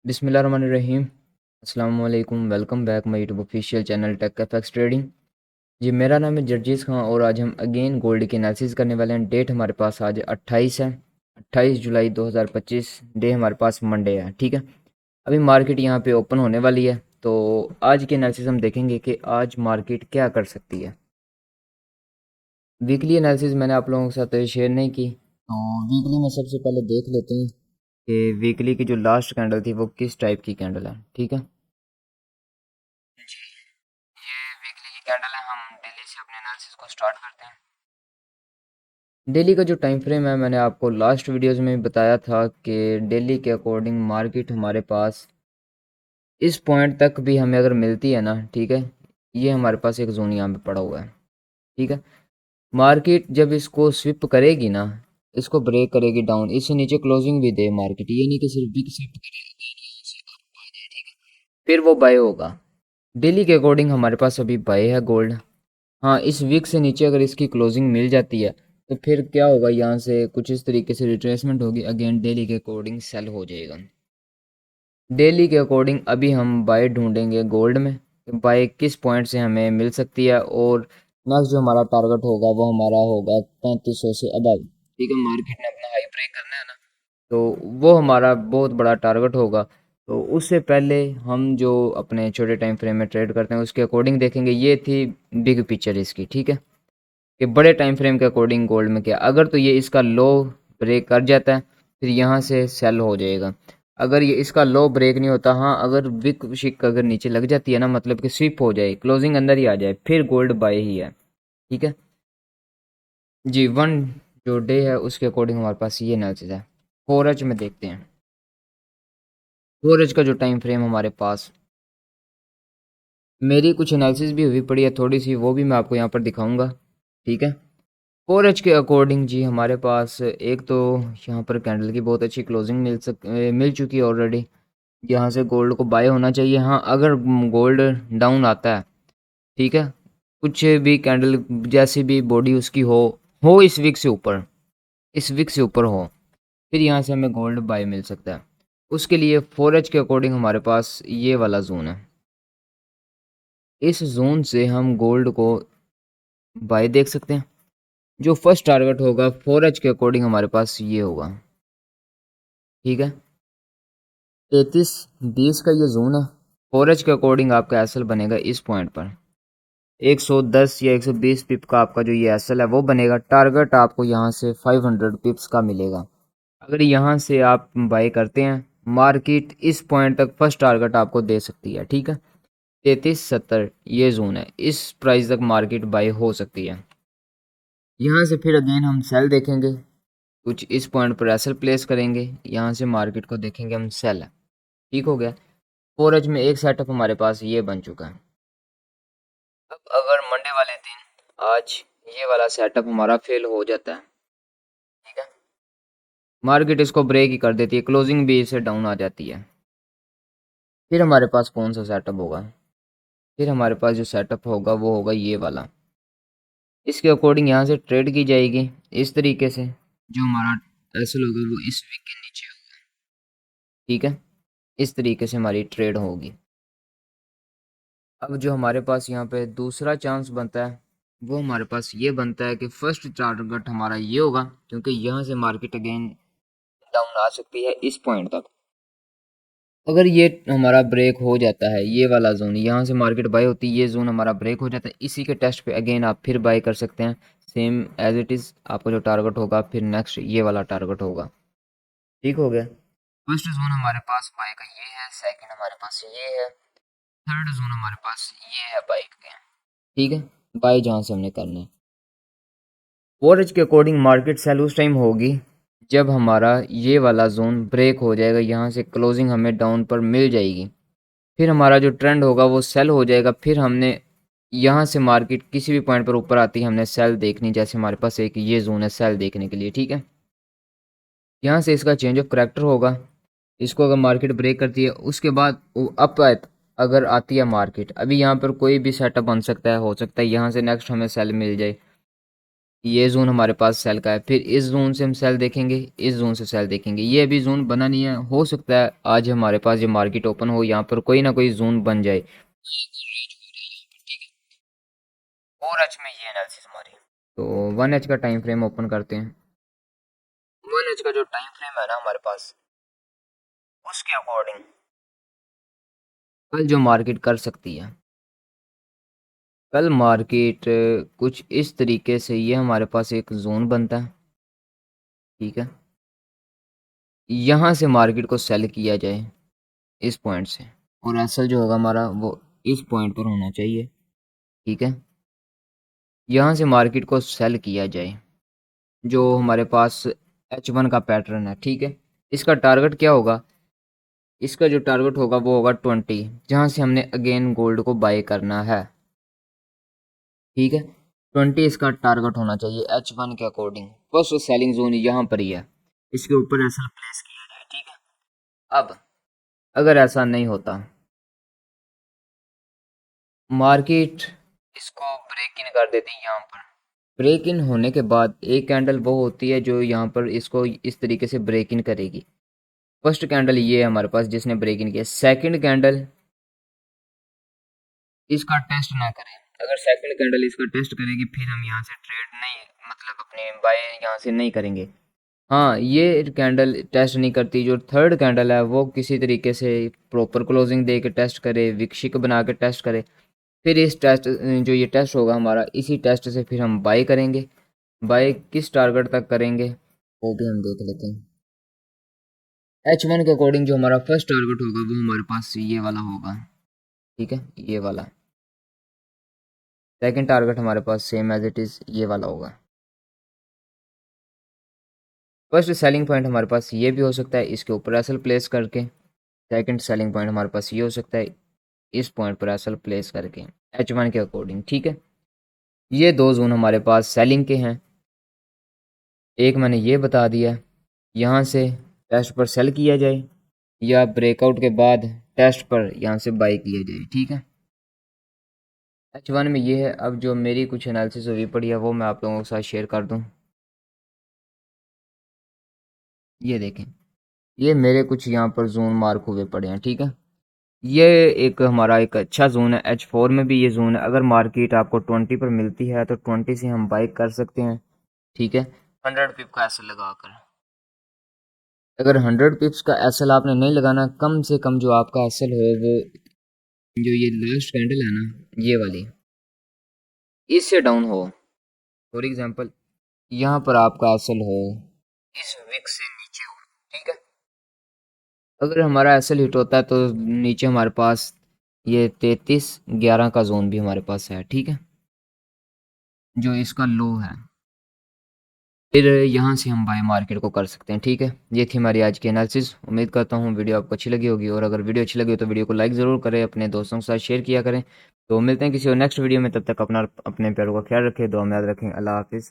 बिस्मिल्लाहिर्रहमानिर्रहीम। अस्सलाम वालेकुम। Welcome back my YouTube official channel Tech FX Trading. जी, मेरा नाम है जर्जीस खान और आज हम अगेन गोल्ड की एनालिसिस करने वाले हैं। डेट हमारे पास आज 28 है, 28 जुलाई 2025। डे हमारे पास मंडे है। ठीक है, अभी मार्केट यहाँ पे ओपन होने वाली है, तो आज की एनालिसिस हम देखेंगे कि आज मार्केट क्या कर सकती है। वीकली एनालिसिस मैंने आप लोगों के साथ शेयर नहीं की, तो वीकली में सबसे पहले देख लेते हैं कि वीकली की जो लास्ट कैंडल थी वो किस टाइप की कैंडल है। ठीक है जी, ये वीकली की कैंडल है। हम डेली से अपने एनालिसिस को स्टार्ट करते हैं। डेली का जो टाइम फ्रेम है, मैंने आपको लास्ट वीडियोस में भी बताया था कि डेली के अकॉर्डिंग मार्केट हमारे पास इस पॉइंट तक भी हमें अगर मिलती है ना, ठीक है, ये हमारे पास एक जोन यहाँ पे पड़ा हुआ है। ठीक है, मार्केट जब इसको स्विप करेगी ना, इसको ब्रेक करेगी डाउन, इससे नीचे क्लोजिंग भी दे मार्केट, ये नहीं कि सिर्फ बिग स्विप करे, फिर वो बाय होगा। डेली के अकॉर्डिंग हमारे पास अभी बाय है गोल्ड। हाँ, इस वीक से नीचे अगर इसकी क्लोजिंग मिल जाती है तो फिर क्या होगा, यहाँ से कुछ इस तरीके से रिट्रेसमेंट होगी, अगेन डेली के अकॉर्डिंग सेल हो जाएगा। डेली के अकॉर्डिंग अभी हम बाय ढूंढेंगे गोल्ड में, बाय किस पॉइंट से हमें मिल सकती है। और नेक्स्ट जो हमारा टारगेट होगा वो हमारा होगा 3500 से अबव। ठीक है, मार्केट ने अपना हाई ब्रेक करना है ना, तो वो हमारा बहुत बड़ा टारगेट होगा। तो उससे पहले हम जो अपने छोटे टाइम फ्रेम में ट्रेड करते हैं उसके अकॉर्डिंग देखेंगे। ये थी बिग पिक्चर इसकी। ठीक है, कि बड़े टाइम फ्रेम के अकॉर्डिंग गोल्ड में क्या, अगर तो ये इसका लो ब्रेक कर जाता है फिर यहाँ से सेल हो जाएगा। अगर ये इसका लो ब्रेक नहीं होता, हाँ, अगर विक शिक अगर नीचे लग जाती है ना, मतलब कि स्विप हो जाए, क्लोजिंग अंदर ही आ जाए, फिर गोल्ड बाय ही है। ठीक है जी, वन जो डे है उसके अकॉर्डिंग हमारे पास ये एनालिसिस है। 4H में देखते हैं। 4H का जो टाइम फ्रेम हमारे पास, मेरी कुछ एनालिसिस भी हुई पड़ी है थोड़ी सी, वो भी मैं आपको यहाँ पर दिखाऊंगा। ठीक है, 4H के अकॉर्डिंग जी हमारे पास एक तो यहाँ पर कैंडल की बहुत अच्छी क्लोजिंग मिल चुकी है ऑलरेडी। यहाँ से गोल्ड को बाय होना चाहिए। हाँ, अगर गोल्ड डाउन आता है, ठीक है, कुछ भी कैंडल जैसी भी बॉडी उसकी हो इस वीक से ऊपर, इस वीक से ऊपर हो, फिर यहाँ से हमें गोल्ड बाय मिल सकता है। उसके लिए 4H के अकॉर्डिंग हमारे पास ये वाला जोन है। इस जोन से हम गोल्ड को बाय देख सकते हैं। जो फर्स्ट टारगेट होगा 4H के अकॉर्डिंग हमारे पास ये होगा। ठीक है, 33-20 का ये जोन है। 4H के अकॉर्डिंग आपका एसएल बनेगा इस पॉइंट पर 110 या 120 पिप का आपका जो ये एसएल है वो बनेगा। टारगेट आपको यहाँ से 500 पिप्स का मिलेगा। अगर यहाँ से आप बाय करते हैं, मार्केट इस पॉइंट तक फर्स्ट टारगेट आपको दे सकती है। ठीक है, 3370 ये जोन है, इस प्राइस तक मार्केट बाय हो सकती है। यहाँ से फिर अगेन हम सेल देखेंगे, कुछ इस पॉइंट पर एसएल प्लेस करेंगे, यहाँ से मार्केट को देखेंगे हम सेल है। ठीक हो गया। 4H में एक सेटअप हमारे पास ये बन चुका है। अब अगर मंडे वाले दिन आज ये वाला सेटअप हमारा फेल हो जाता है, ठीक है, मार्केट इसको ब्रेक ही कर देती है, क्लोजिंग भी इससे डाउन आ जाती है, फिर हमारे पास कौन सा सेटअप होगा? फिर हमारे पास जो सेटअप होगा वो होगा ये वाला। इसके अकॉर्डिंग यहाँ से ट्रेड की जाएगी इस तरीके से, जो हमारा एसएल होगा वो इस वीक के नीचे होगा। ठीक है, इस तरीके से हमारी ट्रेड होगी। अब जो हमारे पास यहाँ पे दूसरा चांस बनता है वो हमारे पास ये बनता है कि फर्स्ट टारगेट हमारा ये होगा, क्योंकि यहाँ से मार्केट अगेन डाउन आ सकती है इस पॉइंट तक। अगर ये हमारा ब्रेक हो जाता है, ये वाला जोन यहाँ से मार्केट बाय होती है, ये जोन हमारा ब्रेक हो जाता है, इसी के टेस्ट पे अगेन आप फिर बाय कर सकते हैं। सेम एज इट इज़ आपका जो टारगेट होगा फिर नेक्स्ट ये वाला टारगेट होगा। ठीक हो गया। फर्स्ट जोन हमारे पास बाय का ये है, सेकंड हमारे पास ये है, थर्ड जोन हमारे पास ये है बाय का। ठीक है, बाय जहाँ से हमने करना है। 4H के अकॉर्डिंग मार्केट सेल उस टाइम होगी जब हमारा ये वाला जोन ब्रेक हो जाएगा, यहाँ से क्लोजिंग हमें डाउन पर मिल जाएगी, फिर हमारा जो ट्रेंड होगा वो सेल हो जाएगा। फिर हमने यहाँ से मार्केट किसी भी पॉइंट पर ऊपर आती है हमने सेल देखनी, जैसे हमारे पास एक ये जोन है सेल देखने के लिए। ठीक है, यहाँ से इसका चेंज ऑफ करेक्टर होगा। इसको अगर मार्केट ब्रेक करती है उसके बाद अप अगर आती है मार्केट, अभी यहाँ पर कोई भी सेटअप बन सकता है, हो सकता है यहाँ से नेक्स्ट हमें सेल मिल जाए, ये जोन हमारे पास सेल का है, फिर इस जोन से हम सेल देखेंगे, इस जोन से सेल देखेंगे। ये अभी जोन बना नहीं है, हो सकता है आज हमारे पास ये मार्केट ओपन हो, यहाँ पर कोई ना कोई जोन बन जाए। 4H में ये एनालिसिस हमारी। तो 1H का टाइम फ्रेम ओपन करते हैं। 1H का जो टाइम फ्रेम है ना हमारे पास, उसके अकॉर्डिंग कल जो मार्केट कर सकती है, कल मार्केट कुछ इस तरीके से, ये हमारे पास एक जोन बनता है, ठीक है। यहाँ से मार्केट को सेल किया जाए इस पॉइंट से, और एसएल जो होगा हमारा वो इस पॉइंट पर होना चाहिए, ठीक है। यहाँ से मार्केट को सेल किया जाए, जो हमारे पास H1 का पैटर्न है, ठीक है। इसका टारगेट क्या होगा, इसका जो टारगेट होगा वो होगा 20, जहाँ से हमने अगेन गोल्ड को बाय करना है, ठीक है। 20 इसका टारगेट होना चाहिए H1 के अकॉर्डिंग। फर्स्ट सेलिंग जोन यहाँ पर ही है, इसके ऊपर एसएल प्लेस किया जाए, ठीक है। अब अगर ऐसा नहीं होता, मार्केट इसको ब्रेक इन कर देती है यहाँ पर। ब्रेक इन होने के बाद एक कैंडल वो होती है जो यहाँ पर इसको इस तरीके से ब्रेक इन करेगी। फर्स्ट कैंडल ये है हमारे पास जिसने ब्रेक इन किया। सेकंड कैंडल इसका टेस्ट ना करें, अगर सेकंड कैंडल इसका टेस्ट करेगी फिर हम यहाँ से ट्रेड नहीं, मतलब अपने बाय यहाँ से नहीं करेंगे। हाँ, ये कैंडल टेस्ट नहीं करती। जो थर्ड कैंडल है वो किसी तरीके से प्रॉपर क्लोजिंग दे के टेस्ट करे, विकसिक बना के टेस्ट करे, फिर इस टेस्ट, जो ये टेस्ट होगा हमारा, इसी टेस्ट से फिर हम बाय करेंगे। बाय किस टारगेट तक करेंगे वो भी हम देख लेते हैं। H1 के अकॉर्डिंग जो हमारा फर्स्ट टारगेट होगा वो हमारे पास ये वाला होगा, ठीक है, ये वाला। सेकंड टारगेट हमारे पास सेम एज इट इज़ ये वाला होगा। फर्स्ट सेलिंग पॉइंट हमारे पास ये भी हो सकता है, इसके ऊपर एसएल प्लेस करके। सेकंड सेलिंग पॉइंट हमारे पास ये हो सकता है, इस पॉइंट पर एसएल प्लेस करके H1 के अकॉर्डिंग, ठीक है। ये दो जोन हमारे पास सेलिंग के हैं। एक मैंने ये बता दिया, यहाँ से टेस्ट पर सेल किया जाए या ब्रेकआउट के बाद टेस्ट पर यहाँ से बाई किया जाए, ठीक है। H1 में ये है। अब जो मेरी कुछ एनालिसिस हुई पड़ी है वो मैं आप लोगों के साथ शेयर कर दूँ। ये देखें, ये मेरे कुछ यहाँ पर जोन मार्क हुए पड़े हैं, ठीक है। ये एक हमारा एक अच्छा जोन है। H4 में भी ये जोन है। अगर मार्केट आपको 20 पर मिलती है तो 20 से हम बाई कर सकते हैं, ठीक है, 100 पिप का एसएल लगाकर। अगर 100 पिप्स का एसएल आपने नहीं लगाना, कम से कम जो आपका एसएल हो वो जो ये लास्ट कैंडल है ना, ये वाली, इससे डाउन हो। फॉर एग्जांपल यहाँ पर आपका एसएल हो इस विक से नीचे हो, ठीक है। अगर हमारा एसएल हिट होता है तो नीचे हमारे पास ये 33-11 का जोन भी हमारे पास है, ठीक है, जो इसका लो है। फिर यहाँ से हम बाय मार्केट को कर सकते हैं, ठीक है। ये थी हमारी आज की एनालिसिस। उम्मीद करता हूँ वीडियो आपको अच्छी लगी होगी, और अगर वीडियो अच्छी लगी हो तो वीडियो को लाइक ज़रूर करें, अपने दोस्तों के साथ शेयर किया करें। तो मिलते हैं किसी और नेक्स्ट वीडियो में, तब तक अपने प्यारों का ख्याल रखें, दुआ में याद रखें। अल्लाह हाफिज़।